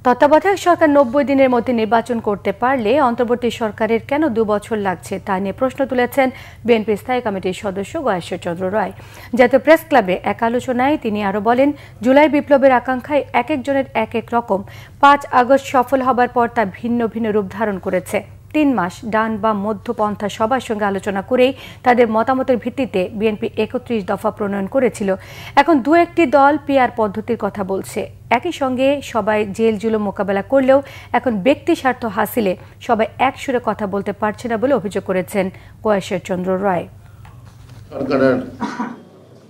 তত্ত্বাবধায়ক সরকার ৯০ দিনের মধ্যে নির্বাচন করতে পারলে অন্তর্বর্তী সরকারের কেন ২ বছর লাগছে তা নিয়ে প্রশ্ন তুলেছেন বিএনপি স্থায়ী কমিটির সদস্য গয়েশ্বর চন্দ্র রায়। জাতীয় প্রেস ক্লাবে এক আলোচনায় তিনি আরও বলেন, জুলাই বিপ্লবের আকাঙ্ক্ষায় এক একজনের এক এক রকম। ৫ আগস্ট সফল হবার পর তা ভিন্ন ভিন্ন রূপ ধারণ করেছে। ৩ মাস ডান বা মধ্যপন্থা সবার সঙ্গে আলোচনা করেই তাদের মতামতের ভিত্তিতে বিএনপি ৩১ দফা প্রণয়ন করেছিল। এখন দু একটি দল পিআর পদ্ধতির কথা বলছে। একই সঙ্গে সবাই জেল জুলুম মোকাবেলা করলেও এখন ব্যক্তি স্বার্থ হাসিলে সবাই এক সুরে কথা বলতে পারছে না বলে অভিযোগ করেছেন গয়েশ্বর চন্দ্র রায়। সরকারের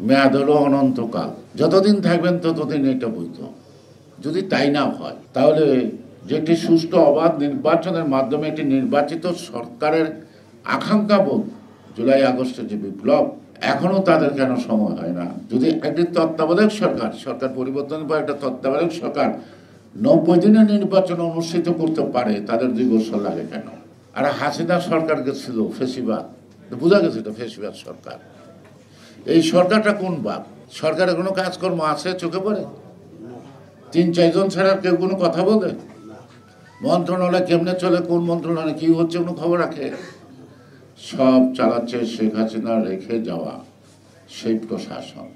মেয়াদ হলো অনন্তকাল, যতদিন থাকবেন ততদিন এটা বৈধ। যদি তাই না হয় তাহলে যেটি সুষ্ঠু অবাধ নির্বাচনের মাধ্যমে একটি নির্বাচিত সরকারের আকাঙ্ক্ষাবোধ, জুলাই আগস্টের যে বিপ্লব, এখনো তাদের কেন সময় হয় না? যদি একটি তত্ত্বাবধায়ক সরকার পরিবর্তনের পর একটা তত্ত্বাবধায়ক সরকার ৯০ দিনের নির্বাচন অনুষ্ঠিত করতে পারে, তাদের ২ বছর লাগে কেন? আর হাসিনা সরকার ছিল ফেসিবাদ, বোঝা গেছে এটা ফেসিবাদ সরকার। এই সরকারটা কোন বাপ? সরকারের কোনো কাজকর্ম আছে চোখে পড়ে? ৩-৪ জন ছাড়া কেউ কোনো কথা বলে? মন্ত্রণালয় কেমনে চলে, কোন মন্ত্রণালয় কি হচ্ছে কোনো খবর রাখে? সব চালাচ্ছে শেখ হাসিনা রেখে যাওয়া সেই প্রশাসন।